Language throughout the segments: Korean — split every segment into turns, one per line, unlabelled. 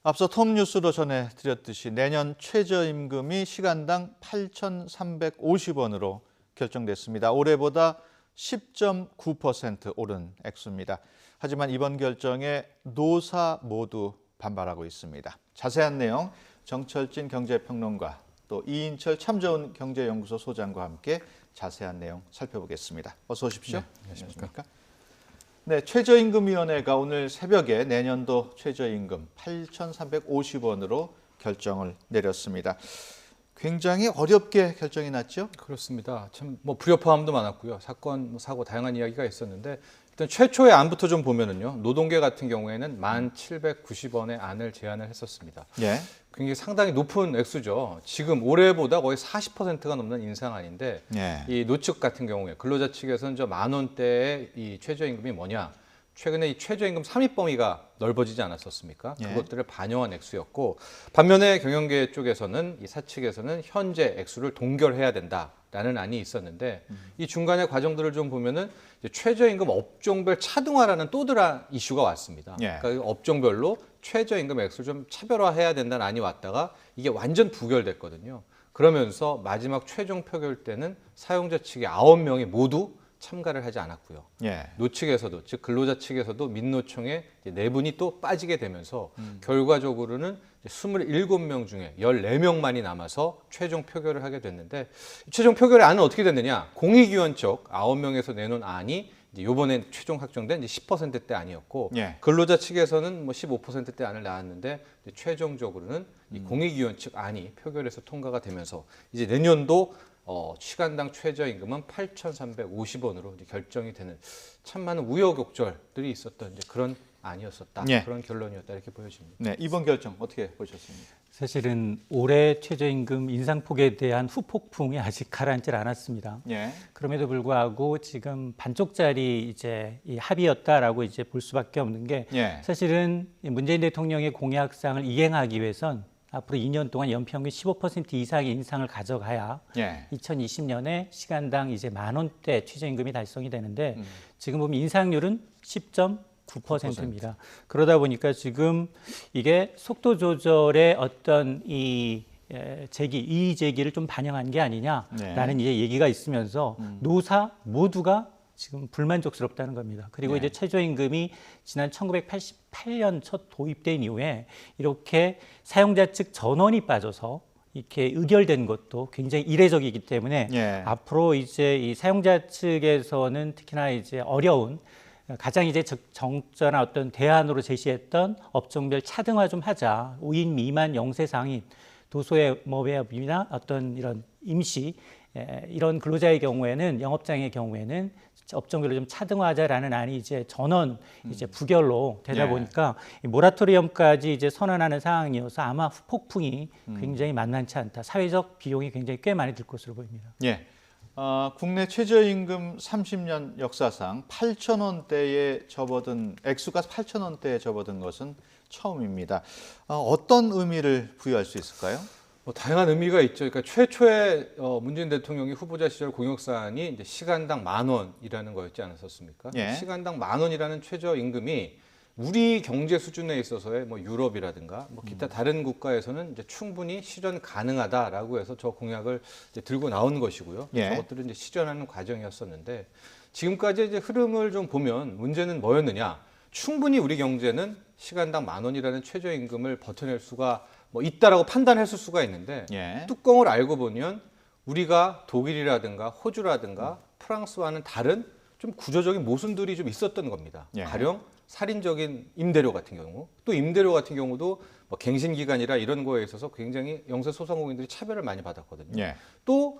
앞서 톱뉴스로 전해드렸듯이 내년 최저임금이 시간당 8,350원으로 결정됐습니다. 올해보다 10.9% 오른 액수입니다. 하지만 이번 결정에 노사 모두 반발하고 있습니다. 자세한 내용 정철진 경제평론가 또 이인철 참 좋은 경제연구소 소장과 함께 자세한 내용 살펴보겠습니다. 어서 오십시오.
네, 안녕하십니까.
네, 최저임금위원회가 오늘 새벽에 내년도 최저임금 8,350원으로 결정을 내렸습니다. 굉장히 어렵게 결정이 났죠?
그렇습니다. 참 불협화음도 많았고요. 사건, 사고 다양한 이야기가 있었는데 일단 최초의 안부터 좀 보면은요. 노동계 같은 경우에는 1,790원의 안을 제안을 했었습니다.
예.
굉장히 상당히 높은 액수죠. 지금 올해보다 거의 40%가 넘는 인상안인데
예.
이 노측 같은 경우에 근로자 측에서는 저 10,000원대의 이 최저임금이 뭐냐? 최근에 이 최저임금 상위 범위가 넓어지지 않았었습니까?
예.
그것들을 반영한 액수였고 반면에 경영계 쪽에서는 이 사측에서는 현재 액수를 동결해야 된다라는 안이 있었는데 이 중간의 과정들을 좀 보면은 이제 최저임금 업종별 차등화라는 또 다른 이슈가 왔습니다.
예.
그러니까 업종별로 최저임금 액수를 좀 차별화해야 된다는 안이 왔다가 이게 완전 부결됐거든요. 그러면서 마지막 최종 표결 때는 사용자 측의 9명이 모두 참가를 하지 않았고요.
예.
노측에서도 즉 근로자 측에서도 민노총에 4분이 또 빠지게 되면서 결과적으로는 27명 중에 14명만이 남아서 최종 표결을 하게 됐는데 최종 표결의 안은 어떻게 됐느냐? 공익위원 쪽 9명에서 내놓은 안이 이번에 최종 확정된 10%대 안이었고
예.
근로자 측에서는 15%대 안을 낳았는데 최종적으로는 이 공익위원 측 안이 표결에서 통과가 되면서 이제 내년도 시간당 최저임금은 8,350원으로 결정이 되는 참 많은 우여곡절들이 있었던 이제 그런 안이었었다.
예.
그런 결론이었다 이렇게 보여집니다.
네, 이번 결정 어떻게 보셨습니까?
사실은 올해 최저임금 인상폭에 대한 후폭풍이 아직 가라앉질 않았습니다.
예.
그럼에도 불구하고 지금 반쪽짜리 이제 이 합의였다라고 이제 볼 수밖에 없는 게
예.
사실은 문재인 대통령의 공약상을 이행하기 위해선 앞으로 2년 동안 연평균 15% 이상의 인상을 가져가야
예.
2020년에 시간당 이제 10,000원대 최저임금이 달성이 되는데 지금 보면 인상률은 10.9%입니다. 그러다 보니까 지금 이게 속도 조절의 어떤 이의 제기를 좀 반영한 게 아니냐라는 이제 얘기가 있으면서 노사 모두가 지금 불만족스럽다는 겁니다. 그리고
네.
이제 최저임금이 지난 1988년 첫 도입된 이후에 이렇게 사용자 측 전원이 빠져서 이렇게 의결된 것도 굉장히 이례적이기 때문에
예.
앞으로 이제 이 사용자 측에서는 특히나 이제 어려운 가장 이제 적절한 어떤 대안으로 제시했던 업종별 차등화 좀 하자. 5인 미만 영세 상인 도소업이나 어떤 이런 임시 이런 근로자의 경우에는 영업장의 경우에는 업종별로 좀 차등화하자라는 안이 이제 전원 이제 부결로 되다
예.
보니까 이 모라토리엄까지 이제 선언하는 상황이어서 아마 후폭풍이 굉장히 만만치 않다. 사회적 비용이 굉장히 꽤 많이 들 것으로 보입니다.
예. 국내 최저임금 30년 역사상 8,000원대에 접어든 액수가 8,000원대에 접어든 것은 처음입니다. 어떤 의미를 부여할 수 있을까요?
다양한 의미가 있죠. 그러니까 최초의 문재인 대통령이 후보자 시절 공약사안이 이제 시간당 10,000원이라는 거였지 않았었습니까?
예.
시간당 10,000원이라는 최저임금이 우리 경제 수준에 있어서의 유럽이라든가 기타 다른 국가에서는 이제 충분히 실현 가능하다라고 해서 저 공약을 이제 들고 나온 것이고요.
예.
저것들을 이제 실현하는 과정이었었는데 지금까지 이제 흐름을 좀 보면 문제는 뭐였느냐? 충분히 우리 경제는 시간당 10,000원이라는 최저임금을 버텨낼 수가 있다라고 판단했을 수가 있는데
예.
뚜껑을 알고 보면 우리가 독일이라든가 호주라든가 프랑스와는 다른 좀 구조적인 모순들이 좀 있었던 겁니다.
예.
가령 살인적인 임대료 같은 경우 또 임대료 같은 경우도 갱신기간이라 이런 거에 있어서 굉장히 영세소상공인들이 차별을 많이 받았거든요.
예.
또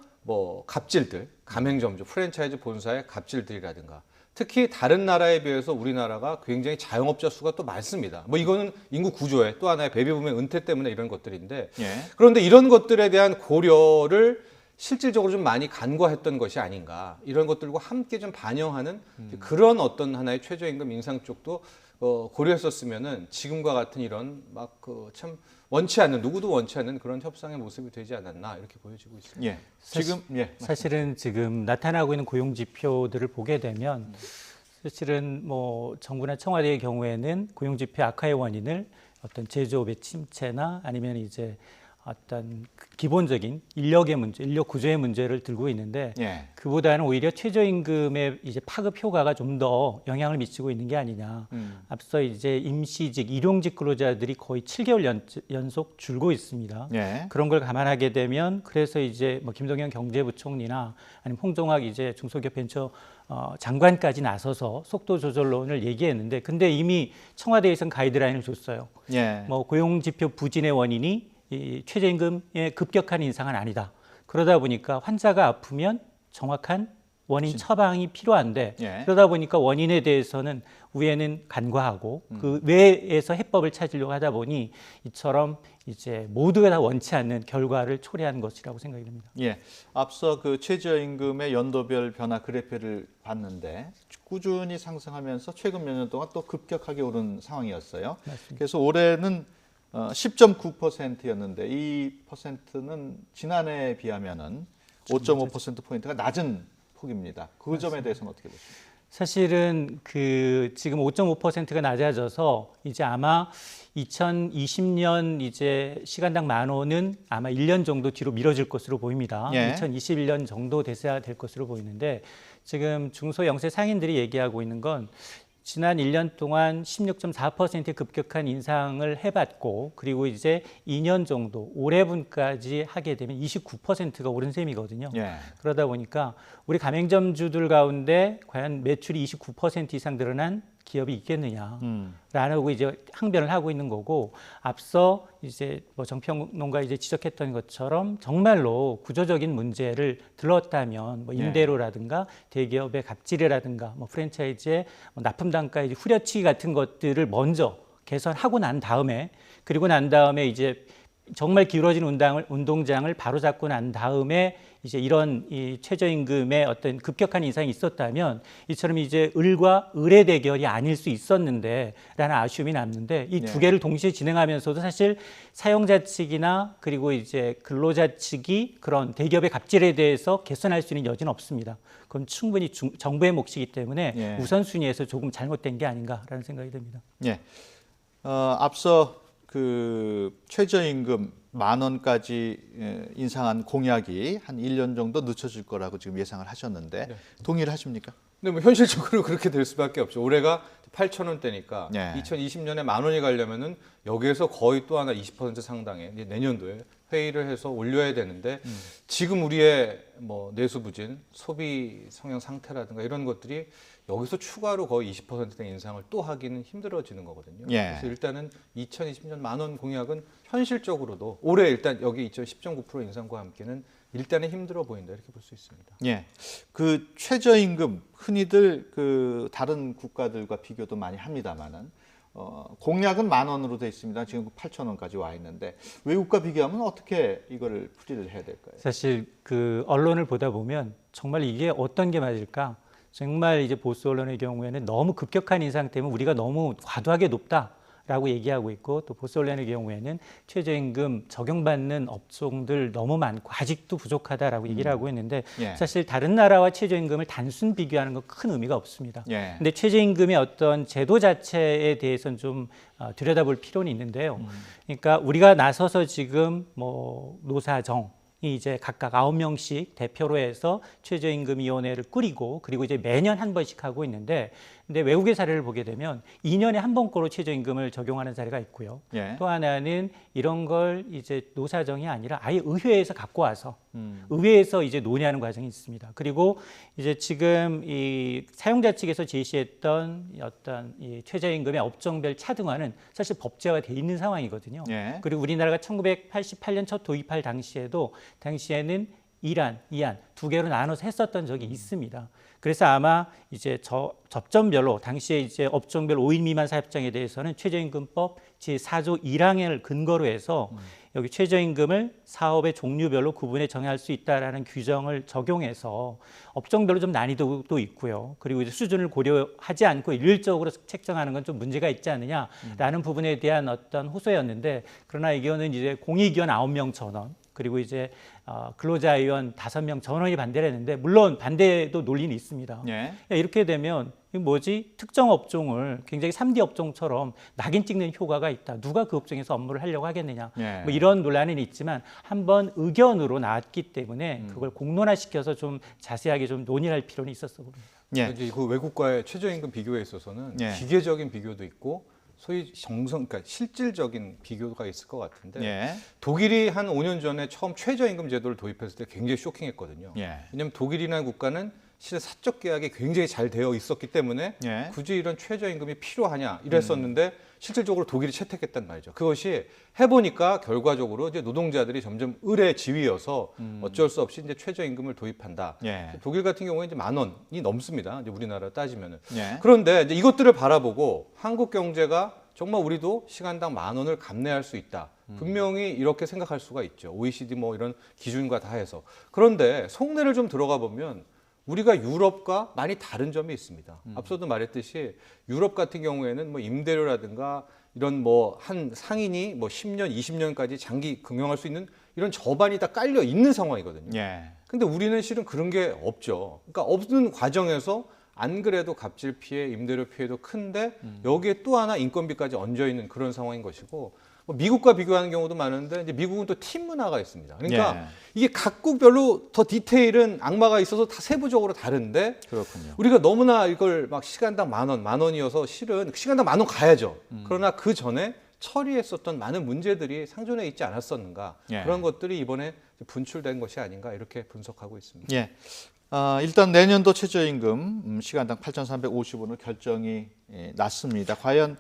갑질들, 가맹점주, 프랜차이즈 본사의 갑질들이라든가 특히 다른 나라에 비해서 우리나라가 굉장히 자영업자 수가 또 많습니다. 이거는 인구 구조의 또 하나의 베이비붐의 은퇴 때문에 이런 것들인데
예.
그런데 이런 것들에 대한 고려를 실질적으로 좀 많이 간과했던 것이 아닌가 이런 것들과 함께 좀 반영하는 그런 어떤 하나의 최저임금 인상 쪽도 고려했었으면은 지금과 같은 이런 참 원치 않는 누구도 원치 않는 그런 협상의 모습이 되지 않았나 이렇게 보여지고 있습니다.
예. 지금
사실은 지금 나타나고 있는 고용 지표들을 보게 되면 사실은 정부나 청와대의 경우에는 고용 지표 악화의 원인을 어떤 제조업의 침체나 아니면 이제 어떤 기본적인 인력의 문제, 인력 구조의 문제를 들고 있는데
예.
그보다는 오히려 최저임금의 이제 파급 효과가 좀 더 영향을 미치고 있는 게 아니냐. 앞서 이제 임시직, 일용직 근로자들이 거의 7개월 연속 줄고 있습니다.
예.
그런 걸 감안하게 되면 그래서 이제 뭐 김동연 경제부총리나 아니면 홍종학 이제 중소기업 벤처 장관까지 나서서 속도 조절론을 얘기했는데 근데 이미 청와대에서는 가이드라인을 줬어요.
예.
뭐 고용지표 부진의 원인이 이 최저임금의 급격한 인상은 아니다. 그러다 보니까 환자가 아프면 정확한 원인 처방이 필요한데
예.
그러다 보니까 원인에 대해서는 위에는 간과하고 그 외에서 해법을 찾으려고 하다 보니 이처럼 이제 모두가 다 원치 않는 결과를 초래한 것이라고 생각이 됩니다.
예. 앞서 그 최저임금의 연도별 변화 그래프를 봤는데 꾸준히 상승하면서 최근 몇 년 동안 또 급격하게 오른 상황이었어요.
맞습니다.
그래서 올해는 10.9%였는데 이 퍼센트는 지난해에 비하면은 5.5%포인트가 낮은 폭입니다. 그 점에 대해서는 어떻게 보십니까?
사실은 그 지금 5.5%가 낮아져서 이제 아마 2020년 이제 시간당 10,000원은 아마 1년 정도 뒤로 미뤄질 것으로 보입니다.
예.
2021년 정도 돼서야 될 것으로 보이는데 지금 중소 영세 상인들이 얘기하고 있는 건 지난 1년 동안 16.4%의 급격한 인상을 해봤고 그리고 이제 2년 정도 올해분까지 하게 되면 29%가 오른 셈이거든요.
예.
그러다 보니까 우리 가맹점주들 가운데 과연 매출이 29% 이상 늘어난 기업이 있겠느냐라고 이제 항변을 하고 있는 거고 앞서 이제 뭐 정평론가 이제 지적했던 것처럼 정말로 구조적인 문제를 들었다면 뭐 임대료라든가 대기업의 갑질이라든가 뭐 프랜차이즈의 뭐 납품 단가 이제 후려치기 같은 것들을 먼저 개선하고 난 다음에 그리고 난 다음에 이제 정말 기울어진 운동장을 바로잡고 난 다음에 이제 이런 이 최저임금의 어떤 급격한 인상이 있었다면 이처럼 이제 을과 을의 대결이 아닐 수 있었는데라는 아쉬움이 남는데 이 두 개를 동시에 진행하면서도 사실 사용자 측이나 그리고 이제 근로자 측이 그런 대기업의 갑질에 대해서 개선할 수 있는 여지는 없습니다. 그건 충분히 정부의 몫이기 때문에 우선순위에서 조금 잘못된 게 아닌가라는 생각이 듭니다.
예. 앞서 그 최저임금 10,000원까지 인상한 공약이 한 1년 정도 늦춰질 거라고 지금 예상을 하셨는데 동의를 하십니까?
근데 뭐 현실적으로 그렇게 될 수밖에 없죠. 올해가 8,000원대니까
네.
2020년에 10,000원이 가려면은 여기에서 거의 또 하나 20% 상당의 이제 내년도에 회의를 해서 올려야 되는데 지금 우리의 뭐 내수 부진, 소비 성향 상태라든가 이런 것들이 여기서 추가로 거의 20%의 인상을 또 하기는 힘들어지는 거거든요.
예.
그래서 일단은 2020년 10,000원 공약은 현실적으로도 올해 일단 여기 10.9% 인상과 함께는 일단은 힘들어 보인다 이렇게 볼 수 있습니다.
예. 그 최저임금 흔히들 그 다른 국가들과 비교도 많이 합니다만은 공약은 10,000원으로 돼 있습니다. 지금 8,000원까지 와 있는데 외국과 비교하면 어떻게 이거를 풀이를 해야 될까요?
사실 그 언론을 보다 보면 정말 이게 어떤 게 맞을까? 정말 이제 보수 언론의 경우에는 너무 급격한 인상 때문에 우리가 너무 과도하게 높다라고 얘기하고 있고 또 보수 언론의 경우에는 최저임금 적용받는 업종들 너무 많고 아직도 부족하다라고 얘기를 하고 있는데
예.
사실 다른 나라와 최저임금을 단순 비교하는 건 큰 의미가 없습니다.
예.
근데 최저임금의 어떤 제도 자체에 대해서는 좀 들여다볼 필요는 있는데요. 그러니까 우리가 나서서 지금 뭐 노사정 이제 각각 9명씩 대표로 해서 최저임금위원회를 꾸리고 그리고 이제 매년 한 번씩 하고 있는데 근데 외국의 사례를 보게 되면 2년에 한 번꼴로 최저임금을 적용하는 사례가 있고요.
예.
또 하나는 이런 걸 이제 노사정이 아니라 아예 의회에서 갖고 와서 의회에서 이제 논의하는 과정이 있습니다. 그리고 이제 지금 이 사용자 측에서 제시했던 어떤 이 최저임금의 업종별 차등화는 사실 법제화가 돼 있는 상황이거든요.
예.
그리고 우리나라가 1988년 첫 도입할 당시에는 1안, 2안 두 개로 나눠서 했었던 적이 있습니다. 그래서 아마 이제 접점별로 당시에 이제 업종별 5인 미만 사업장에 대해서는 최저임금법 제4조 1항을 근거로 해서 여기 최저임금을 사업의 종류별로 구분해 정할 수 있다라는 규정을 적용해서 업종별로 좀 난이도도 있고요. 그리고 이제 수준을 고려하지 않고 일률적으로 책정하는 건 좀 문제가 있지 않느냐라는 부분에 대한 어떤 호소였는데 그러나 이거는 이제 공익위원 9명 전원 그리고 이제 근로자 의원 5명 전원이 반대를 했는데 물론 반대도 논리는 있습니다.
예.
이렇게 되면 이 뭐지? 특정 업종을 굉장히 3D 업종처럼 낙인 찍는 효과가 있다. 누가 그 업종에서 업무를 하려고 하겠느냐.
예.
뭐 이런 논란은 있지만 한번 의견으로 나왔기 때문에 그걸 공론화시켜서 좀 자세하게 좀 논의할 필요는 있었어 봅니다.
예.
이제 그 외국과의 최저임금 비교에 있어서는
예.
기계적인 비교도 있고 소위 그러니까 실질적인 비교가 있을 것 같은데
예.
독일이 한 5년 전에 처음 최저임금 제도를 도입했을 때 굉장히 쇼킹했거든요.
예.
왜냐하면 독일이라는 국가는 실제 사적 계약이 굉장히 잘 되어 있었기 때문에
예.
굳이 이런 최저임금이 필요하냐 이랬었는데 실질적으로 독일이 채택했단 말이죠. 그것이 해보니까 결과적으로 이제 노동자들이 점점 의례지위여서 어쩔 수 없이 이제 최저임금을 도입한다.
예.
독일 같은 경우에 이제 10,000원이 넘습니다. 이제 우리나라 따지면은.
예.
그런데 이제 이것들을 바라보고 한국 경제가 정말 우리도 시간당 10,000원을 감내할 수 있다. 분명히 이렇게 생각할 수가 있죠. OECD 뭐 이런 기준과 다 해서. 그런데 속내를 좀 들어가 보면 우리가 유럽과 많이 다른 점이 있습니다. 앞서도 말했듯이 유럽 같은 경우에는 뭐 임대료라든가 이런 뭐 한 상인이 뭐 10년, 20년까지 장기 경영할 수 있는 이런 저반이 다 깔려 있는 상황이거든요.
예.
근데 우리는 실은 그런 게 없죠. 그러니까 없는 과정에서 안 그래도 갑질 피해, 임대료 피해도 큰데 여기에 또 하나 인건비까지 얹어 있는 그런 상황인 것이고 뭐 미국과 비교하는 경우도 많은데 이제 미국은 또 팀 문화가 있습니다. 그러니까
예.
이게 각국별로 더 디테일은 악마가 있어서 다 세부적으로 다른데
그렇군요.
우리가 너무나 이걸 막 시간당 10,000원이어서 실은 시간당 10,000원 가야죠. 그러나 그 전에 처리했었던 많은 문제들이 상존해 있지 않았었는가
예.
그런 것들이 이번에 분출된 것이 아닌가 이렇게 분석하고 있습니다.
예. 일단 내년도 최저임금 시간당 8,350원으로 결정이 났습니다. 과연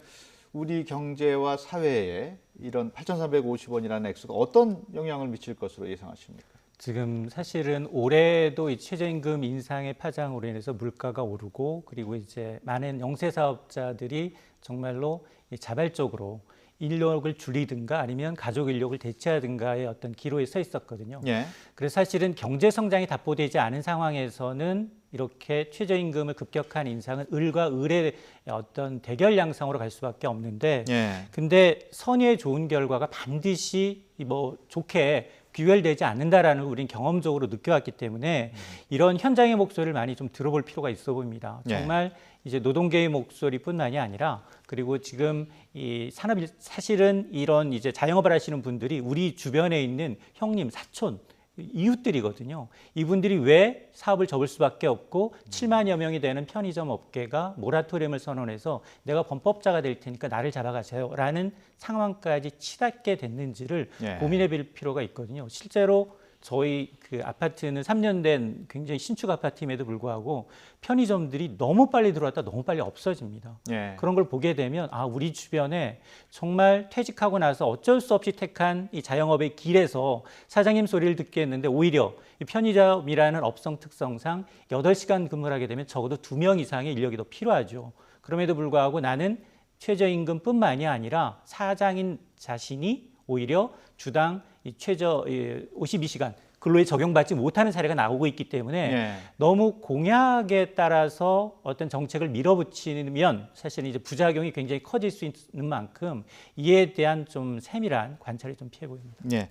우리 경제와 사회에 이런 8,350원이라는 액수가 어떤 영향을 미칠 것으로 예상하십니까?
지금 사실은 올해도 이 최저임금 인상의 파장으로 인해서 물가가 오르고 그리고 이제 많은 영세 사업자들이 정말로 자발적으로 인력을 줄이든가 아니면 가족 인력을 대체하든가의 어떤 기로에 서 있었거든요.
예.
그래서 사실은 경제 성장이 답보되지 않은 상황에서는 이렇게 최저임금을 급격한 인상은 을과 을의 어떤 대결 양상으로 갈 수밖에 없는데
예.
근데 선의의 좋은 결과가 반드시 뭐 좋게 귀결되지 않는다라는 우리는 경험적으로 느껴왔기 때문에 이런 현장의 목소리를 많이 좀 들어볼 필요가 있어 보입니다.
예.
정말 이제 노동계의 목소리뿐만이 아니라 그리고 지금 이 산업이 사실은 이런 이제 자영업을 하시는 분들이 우리 주변에 있는 형님, 사촌, 이웃들이거든요. 이분들이 왜 사업을 접을 수밖에 없고 7만여 명이 되는 편의점 업계가 모라토리엄을 선언해서 내가 범법자가 될 테니까 나를 잡아가세요라는 상황까지 치닫게 됐는지를
예.
고민해 볼 필요가 있거든요. 실제로 저희 그 아파트는 3년 된 굉장히 신축 아파트임에도 불구하고 편의점들이 너무 빨리 들어왔다 너무 빨리 없어집니다.
예.
그런 걸 보게 되면 우리 주변에 정말 퇴직하고 나서 어쩔 수 없이 택한 이 자영업의 길에서 사장님 소리를 듣겠는데 오히려 이 편의점이라는 업성 특성상 8시간 근무를 하게 되면 적어도 2명 이상의 인력이 더 필요하죠. 그럼에도 불구하고 나는 최저임금뿐만이 아니라 사장인 자신이 오히려 주당 이 최저 52시간 근로에 적용받지 못하는 사례가 나오고 있기 때문에
예.
너무 공약에 따라서 어떤 정책을 밀어붙이면 사실은 이제 부작용이 굉장히 커질 수 있는 만큼 이에 대한 좀 세밀한 관찰이 좀 필요해 보입니다.
예.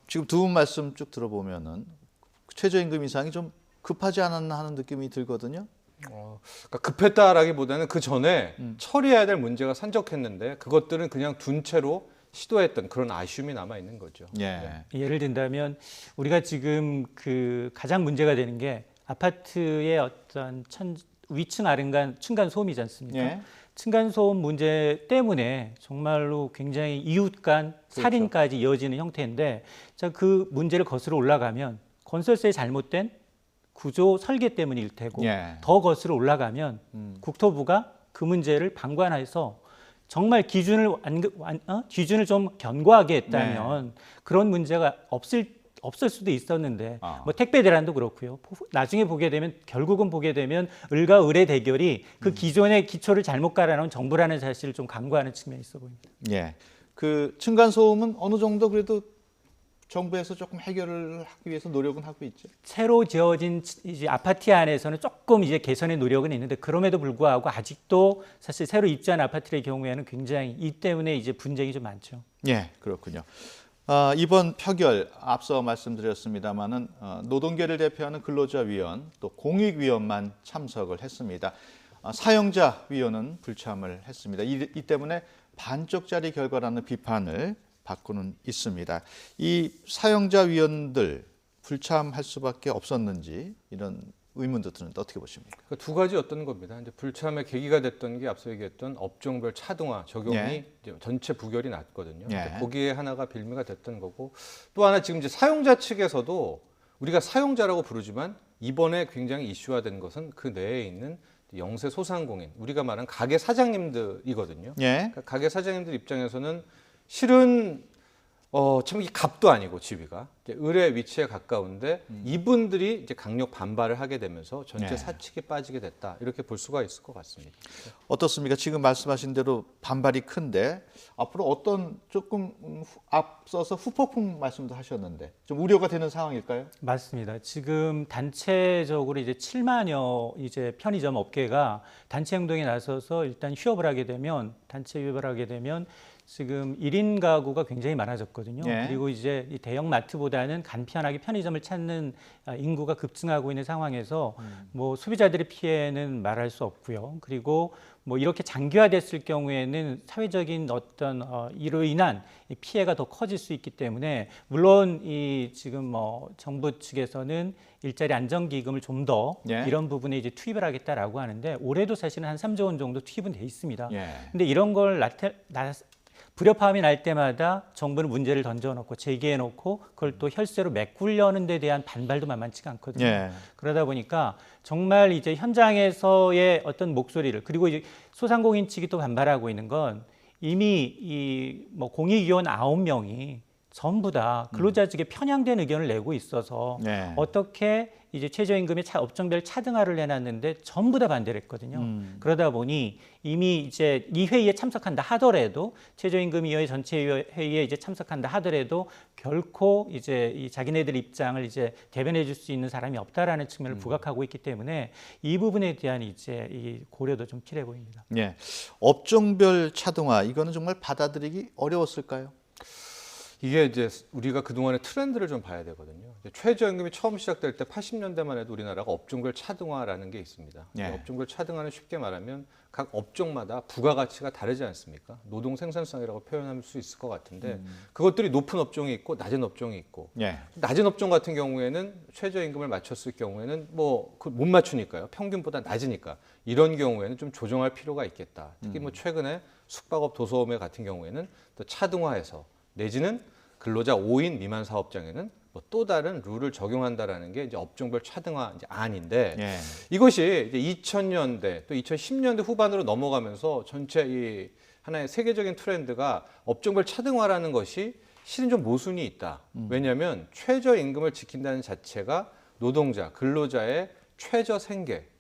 지금 두 분 말씀 쭉 들어보면은 최저임금 인상이 좀 급하지 않았나 하는 느낌이 들거든요.
그러니까 급했다라기보다는 그 전에 처리해야 될 문제가 산적했는데 그것들은 그냥 둔 채로 시도했던 그런 아쉬움이 남아 있는 거죠.
예.
예를 든다면 우리가 지금 그 가장 문제가 되는 게 아파트의 어떤 위층 아래간 층간 소음이지 않습니까?
예.
층간 소음 문제 때문에 정말로 굉장히 이웃 간 살인까지 이어지는 형태인데 자, 그 문제를 거슬러 올라가면 건설사의 잘못된 구조 설계 때문일 테고
예.
더 거슬러 올라가면 국토부가 그 문제를 방관해서 정말 기준을 좀 견고하게 했다면 그런 문제가 없을 수도 있었는데 뭐 택배 대란도 그렇고요. 나중에 보게 되면 결국은 보게 되면 을과 을의 대결이 그 기존의 기초를 잘못 깔아놓은 정부라는 사실을 좀 간과하는 측면이 있어 보입니다.
예. 그 층간 소음은 어느 정도 그래도 정부에서 조금 해결을 하기 위해서 노력은 하고 있죠.
새로 지어진 이제 아파트 안에서는 조금 이제 개선의 노력은 있는데 그럼에도 불구하고 아직도 사실 새로 입주한 아파트의 경우에는 굉장히 이 때문에 이제 분쟁이 좀 많죠.
예, 그렇군요. 이번 표결 앞서 말씀드렸습니다마는 노동계를 대표하는 근로자위원 또 공익위원만 참석을 했습니다. 사용자 위원은 불참을 했습니다. 이 때문에 반쪽짜리 결과라는 비판을 받고는 있습니다. 이 사용자 위원들 불참할 수밖에 없었는지 이런 의문도 드는데 어떻게 보십니까?
그 두 가지였던 겁니다. 이제 불참의 계기가 됐던 게 앞서 얘기했던 업종별 차등화 적용이
예.
이제 전체 부결이 났거든요.
예.
거기에 하나가 빌미가 됐던 거고 또 하나 지금 이제 사용자 측에서도 우리가 사용자라고 부르지만 이번에 굉장히 이슈화된 것은 그 내에 있는 영세 소상공인 우리가 말하는 가게 사장님들이거든요.
예.
그러니까 가게 사장님들 입장에서는 실은 참 이 값도 아니고 집이가 이제 을의 위치에 가까운데 이분들이 이제 강력 반발을 하게 되면서 전체
네.
사측이 빠지게 됐다 이렇게 볼 수가 있을 것 같습니다.
어떻습니까? 지금 말씀하신 대로 반발이 큰데 앞으로 어떤 조금 앞서서 후폭풍 말씀도 하셨는데 좀 우려가 되는 상황일까요?
맞습니다. 지금 단체적으로 이제 7만여 이제 편의점 업계가 단체 행동에 나서서 일단 휴업을 하게 되면 단체 휴업을 하게 되면 지금 1인 가구가 굉장히 많아졌거든요.
예.
그리고 이제 이 대형 마트보다는 간편하게 편의점을 찾는 인구가 급증하고 있는 상황에서 뭐 소비자들의 피해는 말할 수 없고요. 그리고 뭐 이렇게 장기화됐을 경우에는 사회적인 어떤 이로 인한 이 피해가 더 커질 수 있기 때문에 물론 이 지금 뭐 정부 측에서는 일자리 안정기금을 좀 더
예.
이런 부분에 이제 투입을 하겠다라고 하는데 올해도 사실은 한 3조 원 정도 투입은 돼 있습니다.
예.
근데 이런 걸 불협화음이 날 때마다 정부는 문제를 던져놓고 제기해놓고 그걸 또 혈세로 메꾸려는 데 대한 반발도 만만치가 않거든요.
예.
그러다 보니까 정말 이제 현장에서의 어떤 목소리를 그리고 이제 소상공인 측이 또 반발하고 있는 건 이미 이 뭐 공익위원 9명이 전부 다 근로자 측에 편향된 의견을 내고 있어서
예.
어떻게 이제 최저임금의 업종별 차등화를 해놨는데 전부 다 반대를 했거든요. 그러다 보니 이미 이제 이 회의에 참석한다 하더라도 최저임금위원회 전체 회의에 이제 참석한다 하더라도 결코 이제 이 자기네들 입장을 이제 대변해 줄 수 있는 사람이 없다라는 측면을 부각하고 있기 때문에 이 부분에 대한 이제 이 고려도 좀 필요해 보입니다.
예. 업종별 차등화 이거는 정말 받아들이기 어려웠을까요?
이게 이제 우리가 그동안의 트렌드를 좀 봐야 되거든요. 이제 최저임금이 처음 시작될 때 80년대만 해도 우리나라가 업종별 차등화라는 게 있습니다.
예.
업종별 차등화는 쉽게 말하면 각 업종마다 부가가치가 다르지 않습니까? 노동 생산성이라고 표현할 수 있을 것 같은데 그것들이 높은 업종이 있고 낮은 업종이 있고
예.
낮은 업종 같은 경우에는 최저임금을 맞췄을 경우에는 뭐 못 맞추니까요. 평균보다 낮으니까 이런 경우에는 좀 조정할 필요가 있겠다. 특히 뭐 최근에 숙박업 도소매 같은 경우에는 또 차등화해서 내지는 근로자 5인 미만 사업장에는 뭐 또 다른 룰을 적용한다라는 게 이제 업종별 차등화 이제 안인데
예.
이것이 이제 2000년대 또 2010년대 후반으로 넘어가면서 전체 이 하나의 세계적인 트렌드가 업종별 차등화라는 것이 실은 좀 모순이 있다. 왜냐하면 최저임금을 지킨다는 자체가 노동자, 근로자의 최저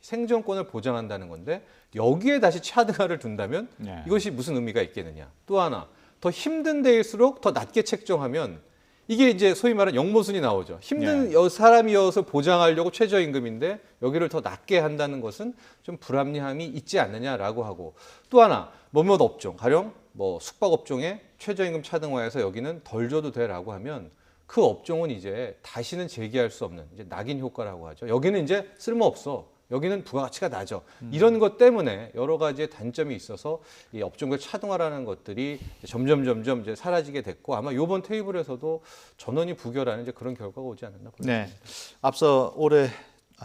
생존권을 보장한다는 건데 여기에 다시 차등화를 둔다면
예.
이것이 무슨 의미가 있겠느냐. 또 하나 더 힘든 데일수록 더 낮게 책정하면 이게 이제 소위 말하는 역모순이 나오죠. 힘든 사람이어서 보장하려고 최저임금인데 여기를 더 낮게 한다는 것은 좀 불합리함이 있지 않느냐라고 하고 또 하나 몇몇 업종, 가령 뭐 숙박업종에 최저임금 차등화해서 여기는 덜 줘도 돼라고 하면 그 업종은 이제 다시는 재기할 수 없는 이제 낙인 효과라고 하죠. 여기는 이제 쓸모없어. 여기는 부가가치가 낮아. 이런 것 때문에 여러 가지의 단점이 있어서 이 업종별 차등화라는 것들이 점점 이제 사라지게 됐고 아마 이번 테이블에서도 전원이 부결하는 이제 그런 결과가 오지 않았나 보입니다.
네. 앞서 올해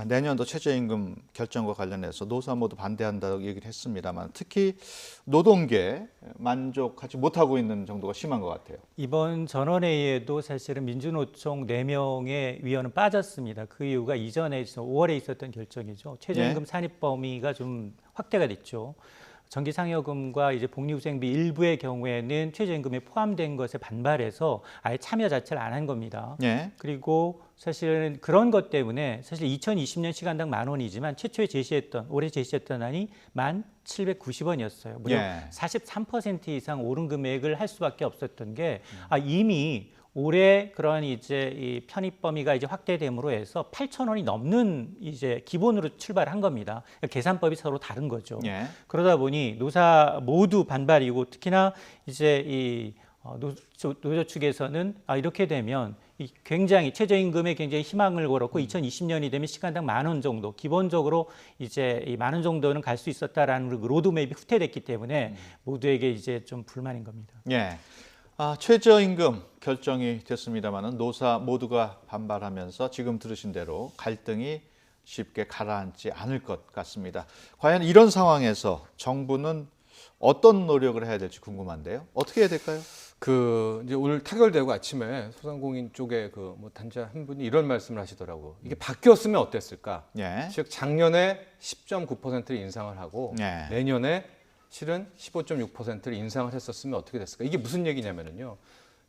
내년도 최저임금 결정과 관련해서 노사 모두 반대한다고 얘기를 했습니다만 특히 노동계 만족하지 못하고 있는 정도가 심한 것 같아요.
이번 전원회의에도 사실은 민주노총 4명의 위원은 빠졌습니다. 그 이유가 이전에 5월에 있었던 결정이죠. 최저임금 산입 범위가 좀 확대가 됐죠. 전기상여금과 이제 복리후생비 일부의 경우에는 최저임금에 포함된 것에 반발해서 아예 참여 자체를 안 한 겁니다.
예.
그리고 사실은 그런 것 때문에 사실 2020년 시간당 10,000원이지만 최초에 올해 제시했던 안이 1,790원이었어요. 무려
예.
43% 이상 오른 금액을 할 수밖에 없었던 게 이미 올해 그런 이제 이 편입 범위가 이제 확대됨으로 해서 8,000원이 넘는 이제 기본으로 출발한 겁니다. 그러니까 계산법이 서로 다른 거죠.
예.
그러다 보니 노사 모두 반발이고 특히나 이제 이 노조 측에서는 이렇게 되면 굉장히 최저임금에 굉장히 희망을 걸었고 2020년이 되면 시간당 10,000원 정도 기본적으로 이제 이 10,000원 정도는 갈 수 있었다라는 로드맵이 후퇴됐기 때문에 모두에게 이제 좀 불만인 겁니다.
예. 최저임금 결정이 됐습니다만은 노사 모두가 반발하면서 지금 들으신 대로 갈등이 쉽게 가라앉지 않을 것 같습니다. 과연 이런 상황에서 정부는 어떤 노력을 해야 될지 궁금한데요. 어떻게 해야 될까요?
이제 오늘 타결되고 아침에 소상공인 쪽에 뭐 단자 한 분이 이런 말씀을 하시더라고. 이게 바뀌었으면 어땠을까?
예.
즉 작년에 10.9%를 인상을 하고
예.
내년에 실은 15.6%를 인상을 했었으면 어떻게 됐을까? 이게 무슨 얘기냐면요.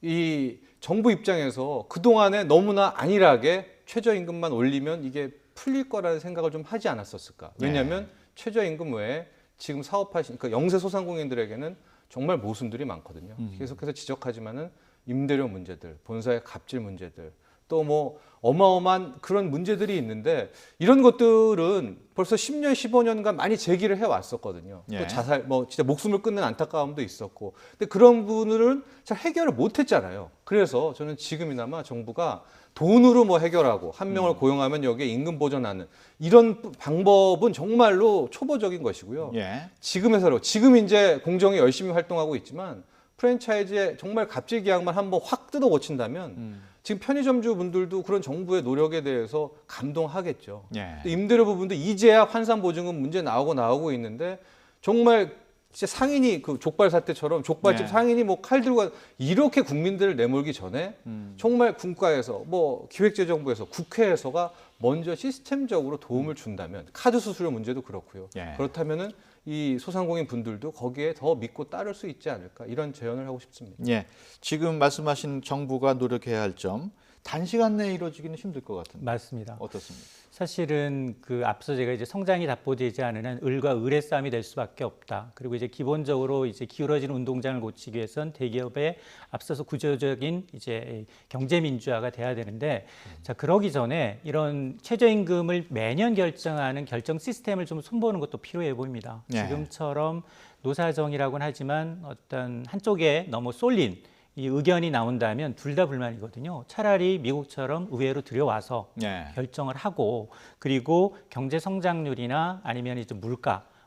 이 정부 입장에서 그동안에 너무나 안일하게 최저임금만 올리면 이게 풀릴 거라는 생각을 좀 하지 않았었을까? 왜냐하면 최저임금 외에 지금 사업하신 그러니까 영세 소상공인들에게는 정말 모순들이 많거든요. 계속해서 지적하지만은 임대료 문제들, 본사의 갑질 문제들, 또 뭐 어마어마한 그런 문제들이 있는데 이런 것들은 벌써 10년, 15년간 많이 제기를 해 왔었거든요.
예.
또 자살, 뭐 진짜 목숨을 끊는 안타까움도 있었고, 근데 그런 부분들은 잘 해결을 못했잖아요. 그래서 저는 지금이나마 정부가 돈으로 뭐 해결하고 한 명을 고용하면 여기에 임금 보전하는 이런 방법은 정말로 초보적인 것이고요.
예.
지금 이제 공정이 열심히 활동하고 있지만 프랜차이즈에 정말 갑질 계약만 한번 확 뜯어 고친다면 지금 편의점주 분들도 그런 정부의 노력에 대해서 감동하겠죠.
예.
임대료 부분도 이제야 환산 보증금 문제 나오고 있는데 정말 진짜 상인이 그 족발 사태처럼 족발집
네.
상인이 뭐 칼 들고 이렇게 국민들을 내몰기 전에 정말 국가에서 뭐 기획재정부에서 국회에서가 먼저 시스템적으로 도움을 준다면 카드 수수료 문제도 그렇고요.
예.
그렇다면은 이 소상공인 분들도 거기에 더 믿고 따를 수 있지 않을까 이런 제언을 하고 싶습니다.
예. 지금 말씀하신 정부가 노력해야 할 점 단시간 내에 이루어지기는 힘들 것 같은데
맞습니다.
어떻습니까?
사실은 앞서 제가 이제 성장이 답보되지 않은 한 을과 을의 싸움이 될 수밖에 없다. 그리고 이제 기본적으로 이제 기울어진 운동장을 고치기 위해선 대기업에 앞서서 구조적인 이제 경제 민주화가 돼야 되는데 자 그러기 전에 이런 최저임금을 매년 결정하는 결정 시스템을 좀 손보는 것도 필요해 보입니다.
네.
지금처럼 노사정이라고는 하지만 어떤 한쪽에 너무 쏠린 이 의견이 나온다면 둘 다 불만이거든요. 차라리 미국처럼 의회로 들여와서
예.
결정을 하고 그리고 경제 성장률이나 아니면 이제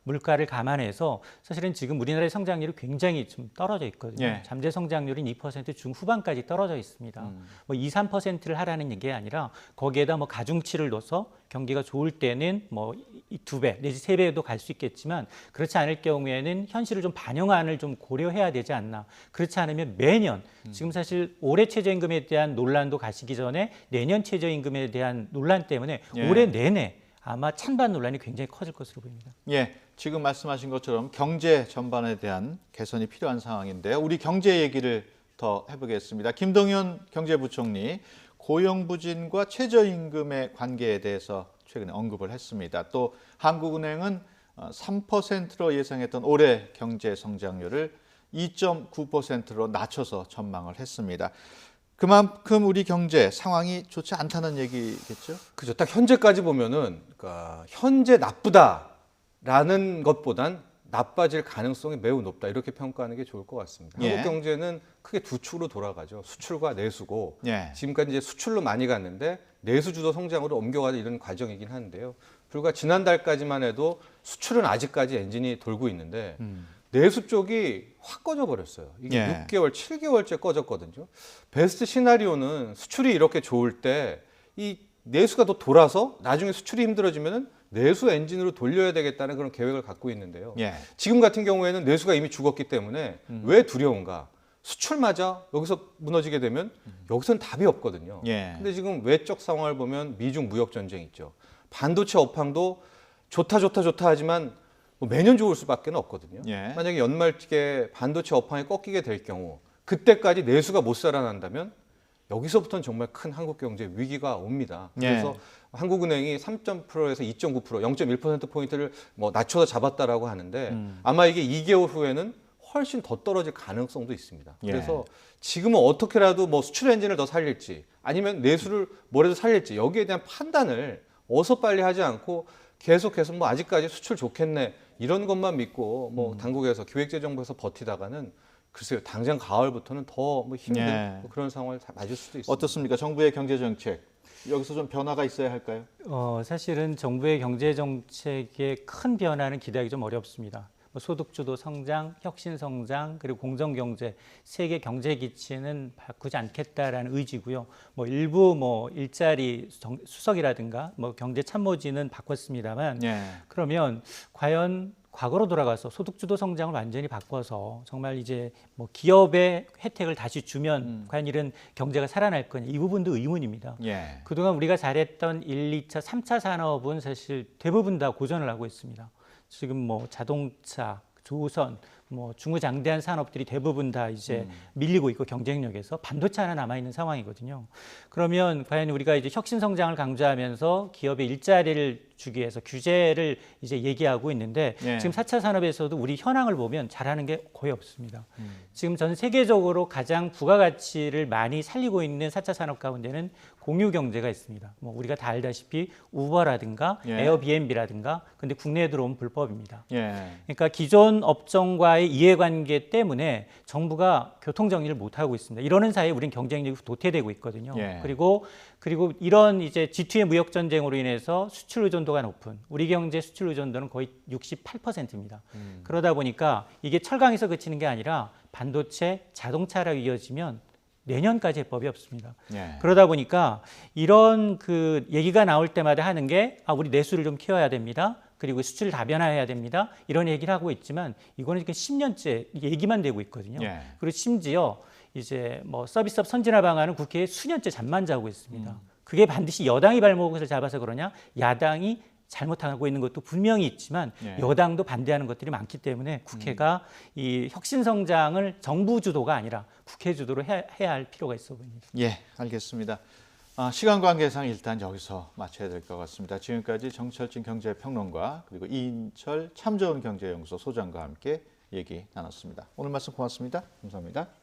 물가를 감안해서 사실은 지금 우리나라의 성장률이 굉장히 좀 떨어져 있거든요.
예.
잠재 성장률은 2% 중후반까지 떨어져 있습니다. 뭐 2, 3%를 하라는 게 아니라 거기에다 뭐 가중치를 넣어서 경기가 좋을 때는 뭐 2배 내지 3배도 갈 수 있겠지만 그렇지 않을 경우에는 현실을 좀 반영안을 좀 고려해야 되지 않나. 그렇지 않으면 매년 지금 사실 올해 최저임금에 대한 논란도 가시기 전에 내년 최저임금에 대한 논란 때문에
예.
올해 내내 아마 찬반 논란이 굉장히 커질 것으로 보입니다.
예, 지금 말씀하신 것처럼 경제 전반에 대한 개선이 필요한 상황인데요. 우리 경제 얘기를 더 해보겠습니다. 김동연 경제부총리, 고용부진과 최저임금의 관계에 대해서 최근에 언급을 했습니다. 또 한국은행은 3%로 예상했던 올해 경제 성장률을 2.9%로 낮춰서 전망을 했습니다. 그만큼 우리 경제 상황이 좋지 않다는 얘기겠죠?
그죠. 딱 현재까지 보면은 그러니까 현재 나쁘다라는 것보단 나빠질 가능성이 매우 높다 이렇게 평가하는 게 좋을 것 같습니다.
예.
한국 경제는 크게 두 축으로 돌아가죠. 수출과 내수고
예.
지금까지 이제 수출로 많이 갔는데 내수 주도 성장으로 옮겨가는 이런 과정이긴 한데요. 불과 지난달까지만 해도 수출은 아직까지 엔진이 돌고 있는데 내수 쪽이 확 꺼져 버렸어요. 이게
예.
6개월, 7개월째 꺼졌거든요. 베스트 시나리오는 수출이 이렇게 좋을 때 이 내수가 더 돌아서 나중에 수출이 힘들어지면은 내수 엔진으로 돌려야 되겠다는 그런 계획을 갖고 있는데요.
예.
지금 같은 경우에는 내수가 이미 죽었기 때문에 왜 두려운가? 수출마저 여기서 무너지게 되면 여기서는 답이 없거든요.
예.
근데 지금 외적 상황을 보면 미중 무역 전쟁 있죠. 반도체 업황도 좋다 하지만 뭐 매년 좋을 수밖에 없거든요.
예.
만약에 연말에 반도체 업황이 꺾이게 될 경우 그때까지 내수가 못 살아난다면 여기서부터는 정말 큰 한국 경제 위기가 옵니다. 그래서 한국은행이 3.0%에서 2.9%, 0.1%포인트를 뭐 낮춰서 잡았다라고 하는데 아마 이게 2개월 후에는 훨씬 더 떨어질 가능성도 있습니다.
예.
그래서 지금은 어떻게라도 뭐 수출 엔진을 더 살릴지 아니면 내수를 뭐라도 살릴지 여기에 대한 판단을 어서 빨리 하지 않고 계속해서 뭐 아직까지 수출 좋겠네 이런 것만 믿고 뭐 당국에서 기획재정부에서 버티다가는 글쎄요, 당장 가을부터는 더 뭐 힘든
예.
뭐 그런 상황을 다 맞을 수도 있습니다.
어떻습니까? 정부의 경제 정책 여기서 좀 변화가 있어야 할까요?
사실은 정부의 경제 정책의 큰 변화는 기대하기 좀 어렵습니다. 뭐 소득주도 성장, 혁신 성장, 그리고 공정 경제 세계 경제 기치는 바꾸지 않겠다라는 의지고요. 뭐 일부 뭐 일자리 수석이라든가 뭐 경제 참모진은 바꿨습니다만
예.
그러면 과연 과거로 돌아가서 소득주도 성장을 완전히 바꿔서 정말 이제 뭐 기업의 혜택을 다시 주면 과연 이런 경제가 살아날 거냐 이 부분도 의문입니다.
예.
그동안 우리가 잘했던 1, 2차, 3차 산업은 사실 대부분 다 고전을 하고 있습니다. 지금 뭐 자동차, 조선, 뭐 중구장대한 산업들이 대부분 다 이제 밀리고 있고 경쟁력에서 반도체 하나 남아 있는 상황이거든요. 그러면 과연 우리가 이제 혁신 성장을 강조하면서 기업의 일자리를 주기 위해서 규제를 이제 얘기하고 있는데
예.
지금 4차 산업에서도 우리 현황을 보면 잘하는 게 거의 없습니다. 지금 전 세계적으로 가장 부가가치를 많이 살리고 있는 4차 산업 가운데는 공유 경제가 있습니다. 뭐 우리가 다 알다시피 우버라든가
예.
에어비앤비라든가 근데 국내에 들어오면 불법입니다.
예.
그러니까 기존 업종과의 이해관계 때문에 정부가 교통정리를 못하고 있습니다. 이러는 사이에 우리는 경쟁력이 도태되고 있거든요.
예.
그리고 이런 이제 G2의 무역 전쟁으로 인해서 수출 의존도가 높은 우리 경제 수출 의존도는 거의 68%입니다. 그러다 보니까 이게 철강에서 그치는 게 아니라 반도체, 자동차로 이어지면 내년까지 해법이 없습니다.
예.
그러다 보니까 이런 그 얘기가 나올 때마다 하는 게 우리 내수를 좀 키워야 됩니다. 그리고 수출을 다변화해야 됩니다. 이런 얘기를 하고 있지만 이거는 지금 10년째 얘기만 되고 있거든요.
예.
그리고 심지어 이제 뭐 서비스업 선진화 방안은 국회에 수년째 잠만 자고 있습니다. 그게 반드시 여당이 발목을 잡아서 그러냐? 야당이 잘못하고 있는 것도 분명히 있지만
예.
여당도 반대하는 것들이 많기 때문에 국회가 이 혁신 성장을 정부 주도가 아니라 국회 주도로 해야 할 필요가 있어 보입니다.
예, 알겠습니다. 시간 관계상 일단 여기서 마쳐야 될 것 같습니다. 지금까지 정철진 경제평론가 그리고 이인철 참 좋은 경제연구소 소장과 함께 얘기 나눴습니다. 오늘 말씀 고맙습니다. 감사합니다.